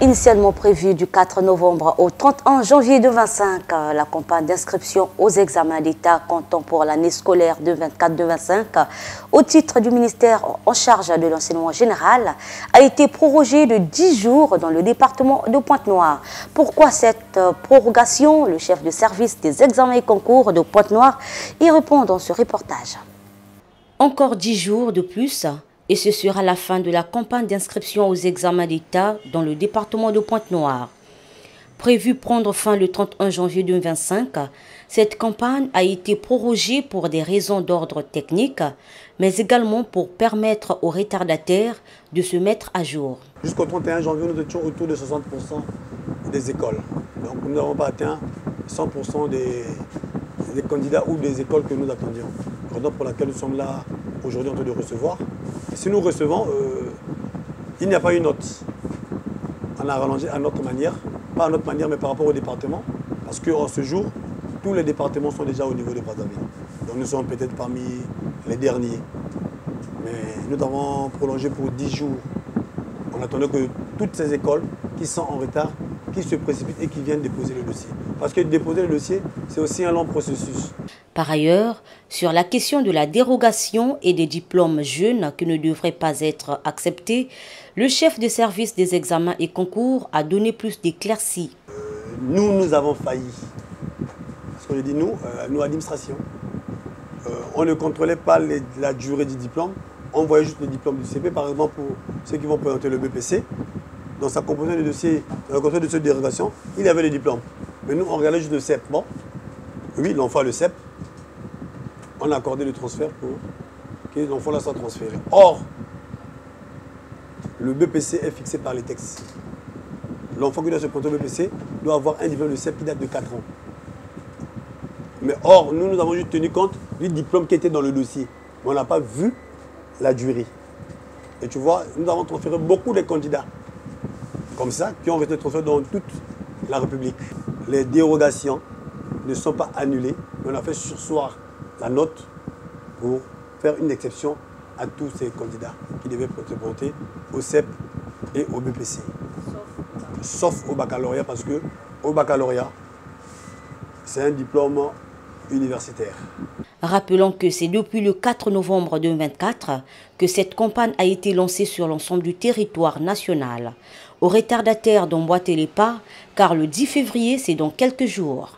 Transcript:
Initialement prévue du 4 novembre au 31 janvier 2025, la campagne d'inscription aux examens d'État comptant pour l'année scolaire 2024-2025 au titre du ministère en charge de l'enseignement général a été prorogée de 10 jours dans le département de Pointe-Noire. Pourquoi cette prorogation? Le chef de service des examens et concours de Pointe-Noire y répond dans ce reportage. Encore 10 jours de plus et ce sera la fin de la campagne d'inscription aux examens d'État dans le département de Pointe-Noire. Prévue prendre fin le 31 janvier 2025, cette campagne a été prorogée pour des raisons d'ordre technique, mais également pour permettre aux retardataires de se mettre à jour. Jusqu'au 31 janvier, nous étions autour de 60% des écoles. Donc nous n'avons pas atteint 100% des candidats ou des écoles que nous attendions. Raison pour laquelle nous sommes là aujourd'hui en train de recevoir. Et si nous recevons, il n'y a pas une note. On a rallongé à notre manière, pas à notre manière, mais par rapport au département. Parce qu'en ce jour, tous les départements sont déjà au niveau de Brazzaville. Donc nous sommes peut-être parmi les derniers. Mais nous avons prolongé pour 10 jours. On attendait que toutes ces écoles qui sont en retard, qui se précipitent et qui viennent déposer le dossier. Parce que déposer le dossier, c'est aussi un long processus. Par ailleurs, sur la question de la dérogation et des diplômes jeunes qui ne devraient pas être acceptés, le chef de service des examens et concours a donné plus d'éclaircies. Nous avons failli. Ce que je dis nous administration. On ne contrôlait pas la durée du diplôme. On voyait juste le diplôme du CP, par exemple, pour ceux qui vont présenter le BPC. Dans sa composante de dossier, dans le contrôle de cette dérogation, il y avait le diplôme. Mais nous, on regardait juste le CEP. Bon, oui, l'enfant a le CEP. On a accordé le transfert pour que l'enfant là soit transféré. Or, le BPC est fixé par les textes. L'enfant qui doit se présenter au BPC doit avoir un diplôme de CEP qui date de 4 ans. Mais or, nous avons juste tenu compte du diplôme qui était dans le dossier. Mais on n'a pas vu la durée. Et tu vois, nous avons transféré beaucoup de candidats comme ça, qui ont été transférés dans toute la République. Les dérogations ne sont pas annulées, mais on a fait surseoir la note pour faire une exception à tous ces candidats qui devaient se présenter au CEP et au BPC. Sauf au baccalauréat, parce que au baccalauréat, c'est un diplôme universitaire. Rappelons que c'est depuis le 4 novembre 2024 que cette campagne a été lancée sur l'ensemble du territoire national. Aux retardataires d'emboîter les pas, car le 10 février, c'est dans quelques jours.